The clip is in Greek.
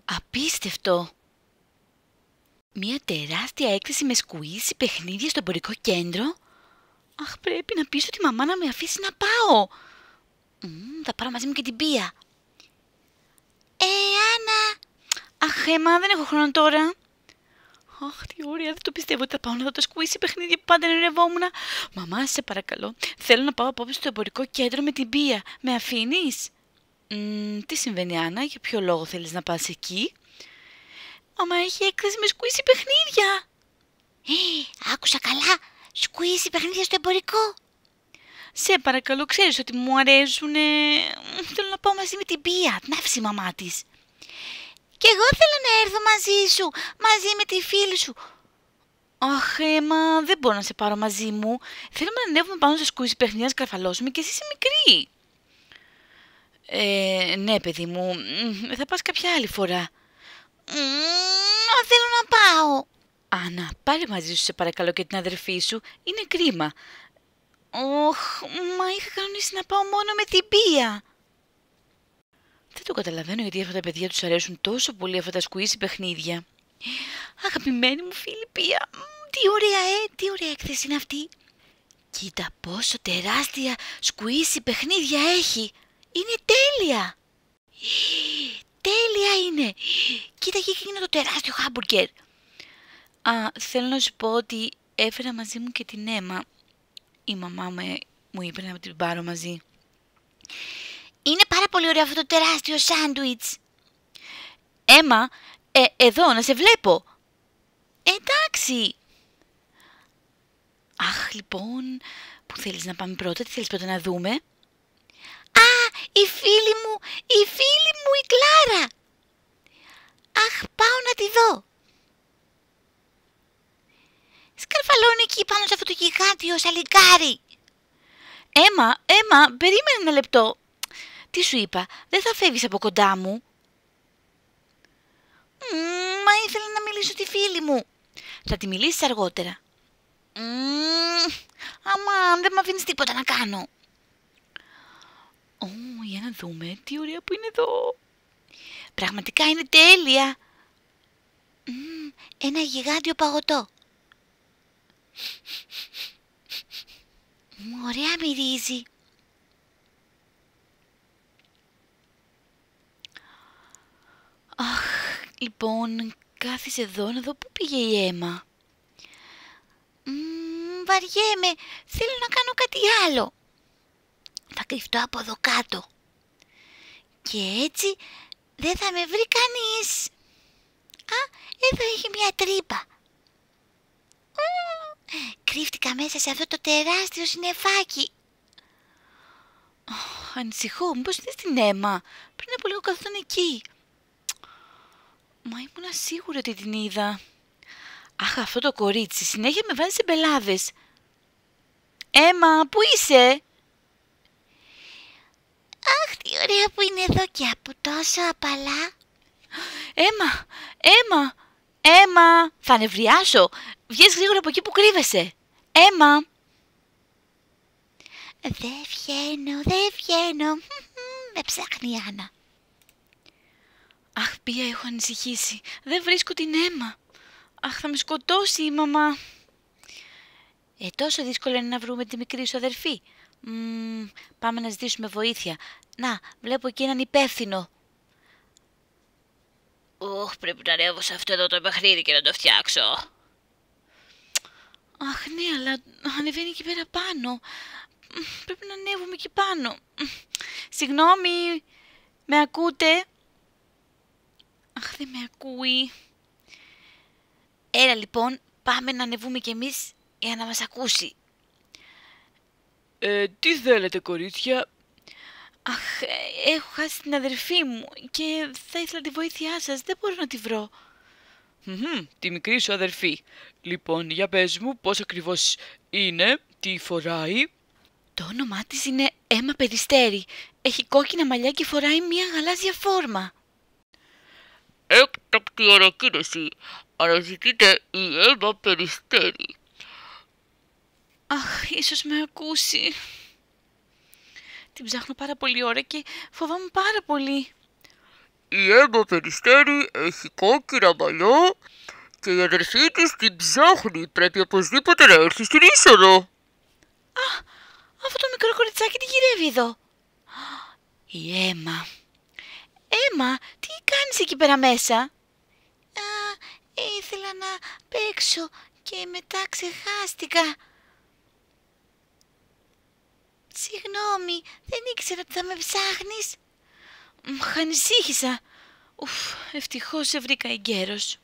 Απίστευτο! Μια τεράστια έκθεση με σκουίζι παιχνίδια στο εμπορικό κέντρο. Αχ, πρέπει να πείσω τη μαμά να με αφήσει να πάω. Θα πάρω μαζί μου και την Πία. Άννα! Αχ, Έμα, δεν έχω χρόνο τώρα. Αχ, τι ωραία, δεν το πιστεύω ότι θα πάω να δω τα σκουίζι παιχνίδια που πάντα ονειρευόμουν. Μαμά, σε παρακαλώ, θέλω να πάω απόψε στο εμπορικό κέντρο με την Πία. Με αφήνεις? Τι συμβαίνει, Άννα, για ποιο λόγο θέλεις να πας εκεί? Μαμά, έχει έκθεση με σκουίζι παιχνίδια. Άκουσα καλά, σκουίζι παιχνίδια στο εμπορικό. Σε παρακαλώ, ξέρεις ότι μου αρέσουνε. Θέλω να πάω μαζί με την Πία, την άφησε η μαμά της. Κι εγώ θέλω να έρθω μαζί σου, μαζί με τη φίλη σου. Αχ, Έμα, δεν μπορώ να σε πάρω μαζί μου. Θέλουμε να ανέβουμε πάνω σε σκουίζι παιχνίδια να σκαρφαλώσουμε και εσύ είσαι μικρή. Ναι, παιδί μου, θα πας κάποια άλλη φορά. Θέλω να πάω. Άννα, πάρε μαζί σου σε παρακαλώ και την αδερφή σου. Είναι κρίμα. Μα είχα κανονίσει να πάω μόνο με την Πία. Δεν το καταλαβαίνω γιατί αυτά τα παιδιά τους αρέσουν τόσο πολύ αυτά τα σκουίζι παιχνίδια. Αγαπημένη μου φίλη Πία, τι ωραία τι ωραία έκθεση είναι αυτή. Κοίτα πόσο τεράστια σκουίζι παιχνίδια έχει. Είναι τέλεια. Τέλεια είναι. Κοίτα εκεί είναι το τεράστιο χάμπουργκερ. Θέλω να σου πω ότι έφερα μαζί μου και την Έμα. Η μαμά μου είπε να την πάρω μαζί. Είναι πάρα πολύ ωραίο αυτό το τεράστιο σάντουιτς. Έμα, εδώ να σε βλέπω. Εντάξει. Αχ, λοιπόν, πού θέλεις να πάμε πρώτα, τι θέλεις πρώτα να δούμε? Η φίλη μου η Κλάρα. Αχ, πάω να τη δω. Σκαρφαλώνει εκεί πάνω σε αυτό το γιγάντιο σαλιγκάρι. Έμα, περίμενε ένα λεπτό. Τι σου είπα, δεν θα φεύγεις από κοντά μου? Μα ήθελα να μιλήσω τη φίλη μου. Θα τη μιλήσεις αργότερα. Αμάν, δεν μ' αφήνεις τίποτα να κάνω. Για να δούμε, τι ωραία που είναι εδώ. Πραγματικά είναι τέλεια. Ένα γιγάντιο παγωτό. Ωραία μυρίζει. Αχ, λοιπόν, κάθισε εδώ να δω πού πήγε η Έμα. Βαριέμαι, θέλω να κάνω κάτι άλλο. Θα κρυφτώ από εδώ κάτω. Και έτσι δεν θα με βρει κανείς. Εδώ έχει μια τρύπα. Κρύφτηκα μέσα σε αυτό το τεράστιο συννεφάκι. Ανησυχώ, μήπως είδες την Έμα? Πριν από λίγο καθόταν εκεί. Μα ήμουνα σίγουρη ότι την είδα. Αχ, αυτό το κορίτσι συνέχεια με βάζει σε μπελάδες. Έμα, πού είσαι? Αχ, τι ωραία που είναι εδώ και από τόσο απαλά. Έμα, θα νευριάσω. Βγες γρήγορα από εκεί που κρύβεσαι. Έμα. Δεν βγαίνω. Με ψάχνει η Άννα. Αχ, Πία, έχω ανησυχήσει. Δεν βρίσκω την Έμα. Αχ, θα με σκοτώσει η μαμά. Τόσο δύσκολο είναι να βρούμε τη μικρή σου αδερφή. Πάμε να ζητήσουμε βοήθεια. Να, βλέπω εκεί έναν υπεύθυνο. Πρέπει να ανέβω σε αυτό εδώ το παιχνίδι και να το φτιάξω. Αχ, ναι, αλλά ανεβαίνει εκεί πέρα πάνω. Πρέπει να ανέβουμε εκεί πάνω. Συγγνώμη, με ακούτε? Αχ, δεν με ακούει. Έλα λοιπόν, πάμε να ανεβούμε κι εμείς για να μας ακούσει. Τι θέλετε, κορίτσια? Αχ, έχω χάσει την αδερφή μου και θα ήθελα τη βοήθειά σας. Δεν μπορώ να τη βρω. Τη μικρή σου αδερφή. Λοιπόν, για πες μου πώς ακριβώς είναι, τι φοράει? Το όνομά της είναι Έμα Περιστέρη. Έχει κόκκινα μαλλιά και φοράει μια γαλάζια φόρμα. Έκτακτη ανακοίνωση. Αναζητείται η Έμα Περιστέρη. Αχ, ίσως με ακούσει. Την ψάχνω πάρα πολύ ώρα και φοβάμαι πάρα πολύ. Η Έμα Περιστέρη έχει κόκκινα μαλλιά και η αδερφή της την ψάχνει. Πρέπει οπωσδήποτε να έρθει στην είσοδο. Αυτό το μικρό κοριτσάκι τι γυρεύει εδώ? Η Έμα. Έμα, τι κάνεις εκεί πέρα μέσα? Ήθελα να παίξω και μετά ξεχάστηκα. Συγγνώμη, δεν ήξερα ότι θα με ψάχνεις. Ανησύχησα. Ευτυχώς σε βρήκα εγκαίρος.